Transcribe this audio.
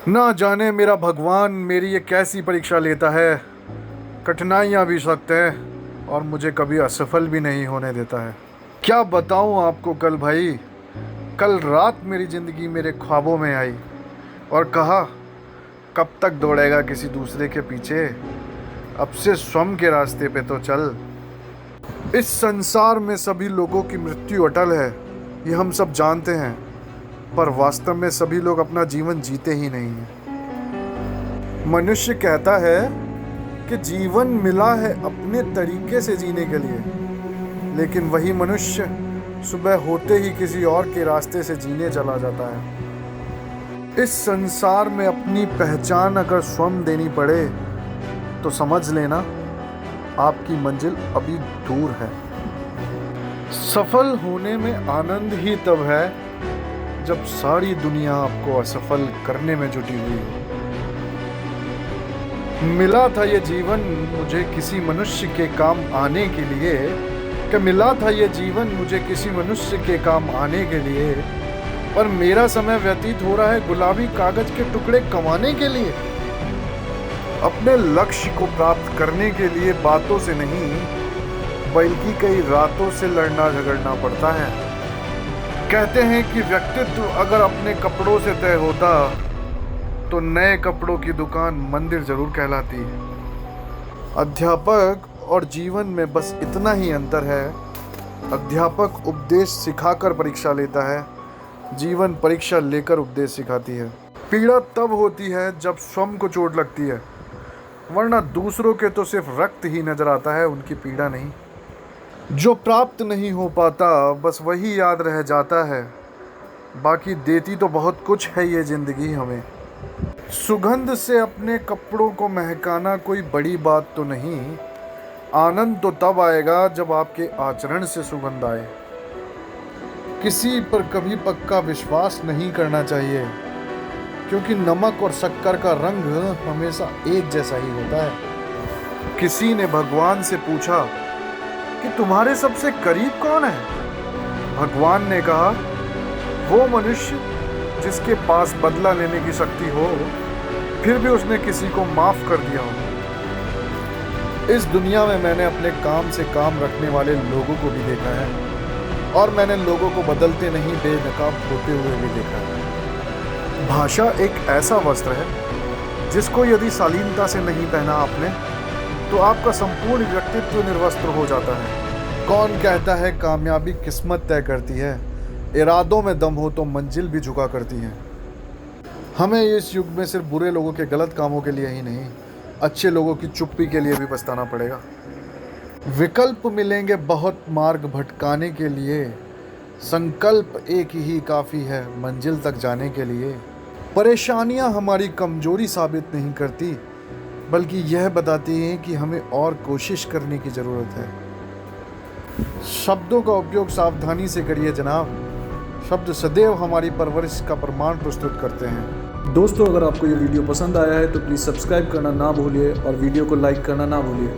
ना जाने मेरा भगवान मेरी ये कैसी परीक्षा लेता है। कठिनाइयाँ भी सख्त हैं और मुझे कभी असफल भी नहीं होने देता है। क्या बताऊँ आपको भाई, कल रात मेरी ज़िंदगी मेरे ख्वाबों में आई और कहा, कब तक दौड़ेगा किसी दूसरे के पीछे, अब से स्वयं के रास्ते पे तो चल। इस संसार में सभी लोगों की मृत्यु अटल है, ये हम सब जानते हैं, पर वास्तव में सभी लोग अपना जीवन जीते ही नहीं हैं। मनुष्य कहता है कि जीवन मिला है अपने तरीके से जीने के लिए, लेकिन वही मनुष्य सुबह होते ही किसी और के रास्ते से जीने चला जाता है। इस संसार में अपनी पहचान अगर स्वयं देनी पड़े तो समझ लेना आपकी मंजिल अभी दूर है। सफल होने में आनंद ही तब है जब सारी दुनिया आपको असफल करने में जुटी हुई हो। मिला था ये जीवन मुझे किसी मनुष्य के काम आने के लिए, कि मिला था ये जीवन मुझे किसी मनुष्य के काम आने के लिए, पर मेरा समय व्यतीत हो रहा है गुलाबी कागज के टुकड़े कमाने के लिए। अपने लक्ष्य को प्राप्त करने के लिए बातों से नहीं बल्कि कई रातों से लड़ना झगड़ना पड़ता है। कहते हैं कि व्यक्तित्व अगर अपने कपड़ों से तय होता तो नए कपड़ों की दुकान मंदिर जरूर कहलाती है। अध्यापक और जीवन में बस इतना ही अंतर है, अध्यापक उपदेश सिखाकर परीक्षा लेता है, जीवन परीक्षा लेकर उपदेश सिखाती है। पीड़ा तब होती है जब स्वयं को चोट लगती है, वरना दूसरों के तो सिर्फ रक्त ही नजर आता है, उनकी पीड़ा नहीं। जो प्राप्त नहीं हो पाता बस वही याद रह जाता है, बाकी देती तो बहुत कुछ है ये ज़िंदगी हमें। सुगंध से अपने कपड़ों को महकाना कोई बड़ी बात तो नहीं, आनंद तो तब आएगा जब आपके आचरण से सुगंध आए। किसी पर कभी पक्का विश्वास नहीं करना चाहिए, क्योंकि नमक और शक्कर का रंग हमेशा एक जैसा ही होता है। किसी ने भगवान से पूछा कि तुम्हारे सबसे करीब कौन है? भगवान ने कहा, वो मनुष्य जिसके पास बदला लेने की शक्ति हो, फिर भी उसने किसी को माफ कर दिया हो। इस दुनिया में मैंने अपने काम से काम रखने वाले लोगों को भी देखा है, और मैंने लोगों को बदलते नहीं बेनकाब होते हुए भी देखा है। भाषा एक ऐसा वस्त्र है जिसको यदि शालीनता से नहीं पहना आपने तो आपका संपूर्ण व्यक्तित्व निर्वस्त्र हो जाता है। कौन कहता है कामयाबी किस्मत तय करती है, इरादों में दम हो तो मंजिल भी झुका करती है। हमें इस युग में सिर्फ बुरे लोगों के गलत कामों के लिए ही नहीं, अच्छे लोगों की चुप्पी के लिए भी पछताना पड़ेगा। विकल्प मिलेंगे बहुत मार्ग भटकाने के लिए, संकल्प एक ही काफ़ी है मंजिल तक जाने के लिए। परेशानियां हमारी कमजोरी साबित नहीं करती, बल्कि यह बताती हैं कि हमें और कोशिश करने की ज़रूरत है। शब्दों का उपयोग सावधानी से करिए जनाब, शब्द सदैव हमारी परवरिश का प्रमाण प्रस्तुत करते हैं। दोस्तों, अगर आपको ये वीडियो पसंद आया है तो प्लीज़ सब्सक्राइब करना ना भूलिए और वीडियो को लाइक करना ना भूलिए।